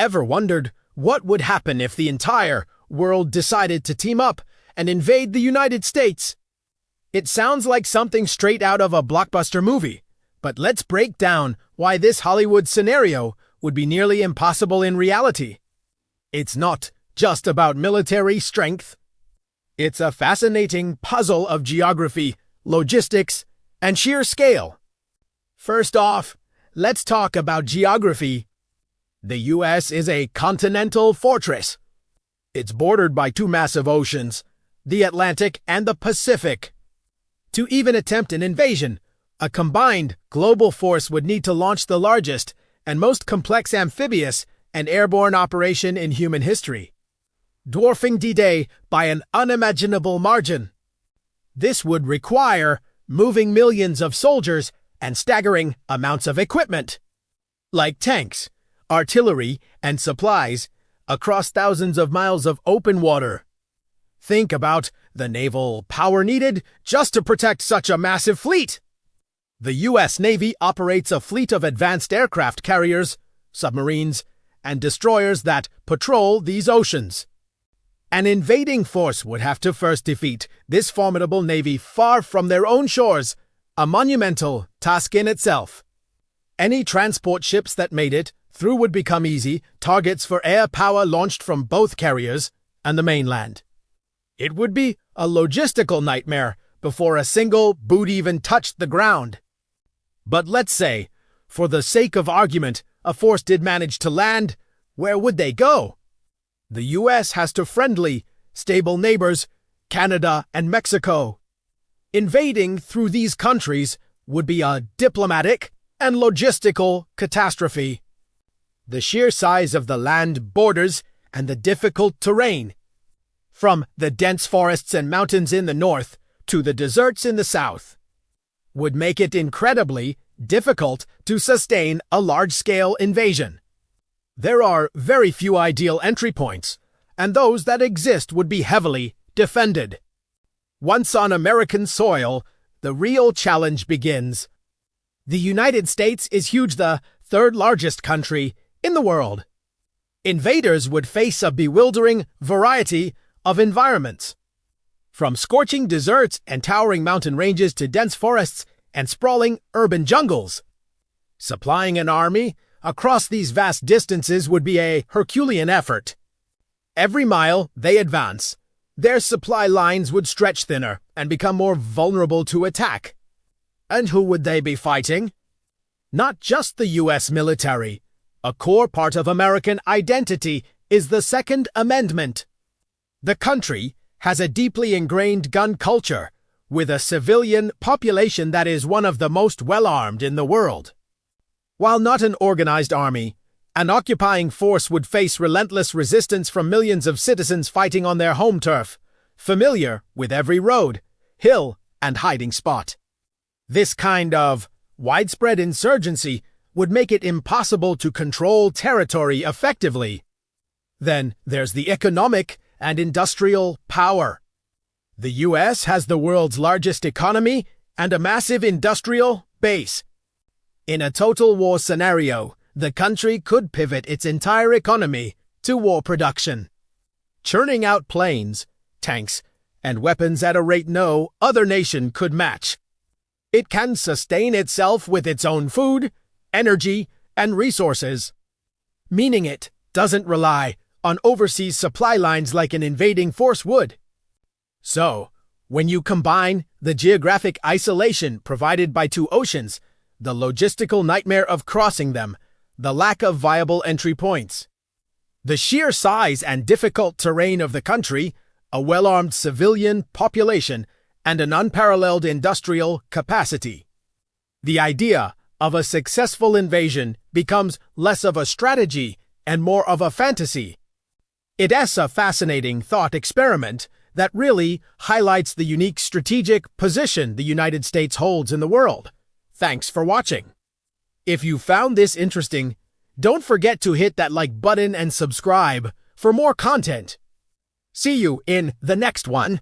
Ever wondered what would happen if the entire world decided to team up and invade the United States? It sounds like something straight out of a blockbuster movie, but let's break down why this Hollywood scenario would be nearly impossible in reality. It's not just about military strength. It's a fascinating puzzle of geography, logistics, and sheer scale. First off, let's talk about geography. The U.S. is a continental fortress. It's bordered by two massive oceans, the Atlantic and the Pacific. To even attempt an invasion, a combined global force would need to launch the largest and most complex amphibious and airborne operation in human history, dwarfing D-Day by an unimaginable margin. This would require moving millions of soldiers and staggering amounts of equipment, like tanks, artillery, and supplies, across thousands of miles of open water. Think about the naval power needed just to protect such a massive fleet. The U.S. Navy operates a fleet of advanced aircraft carriers, submarines, and destroyers that patrol these oceans. An invading force would have to first defeat this formidable navy far from their own shores, a monumental task in itself. Any transport ships that made it through would become easy targets for air power launched from both carriers and the mainland. It would be a logistical nightmare before a single boot even touched the ground. But let's say, for the sake of argument, a force did manage to land. Where would they go? The U.S. has two friendly, stable neighbors, Canada and Mexico. Invading through these countries would be a diplomatic and logistical catastrophe. The sheer size of the land borders and the difficult terrain, from the dense forests and mountains in the north to the deserts in the south, would make it incredibly difficult to sustain a large-scale invasion. There are very few ideal entry points, and those that exist would be heavily defended. Once on American soil, the real challenge begins. The United States is huge, the third largest country in the world. Invaders would face a bewildering variety of environments, from scorching deserts and towering mountain ranges to dense forests and sprawling urban jungles. Supplying an army across these vast distances would be a Herculean effort. Every mile they advance, their supply lines would stretch thinner and become more vulnerable to attack. And who would they be fighting? Not just the U.S. military. A core part of American identity is the Second Amendment. The country has a deeply ingrained gun culture, with a civilian population that is one of the most well-armed in the world. While not an organized army, an occupying force would face relentless resistance from millions of citizens fighting on their home turf, familiar with every road, hill, and hiding spot. This kind of widespread insurgency would make it impossible to control territory effectively. Then there's the economic and industrial power. The U.S. has the world's largest economy and a massive industrial base. In a total war scenario, the country could pivot its entire economy to war production, churning out planes, tanks, and weapons at a rate no other nation could match. It can sustain itself with its own food, energy, and resources, meaning it doesn't rely on overseas supply lines like an invading force would. So, when you combine the geographic isolation provided by two oceans, the logistical nightmare of crossing them, the lack of viable entry points, the sheer size and difficult terrain of the country, a well-armed civilian population, and an unparalleled industrial capacity, the idea of a successful invasion becomes less of a strategy and more of a fantasy. It's a fascinating thought experiment that really highlights the unique strategic position the United States holds in the world. Thanks for watching. If you found this interesting, don't forget to hit that like button and subscribe for more content. See you in the next one.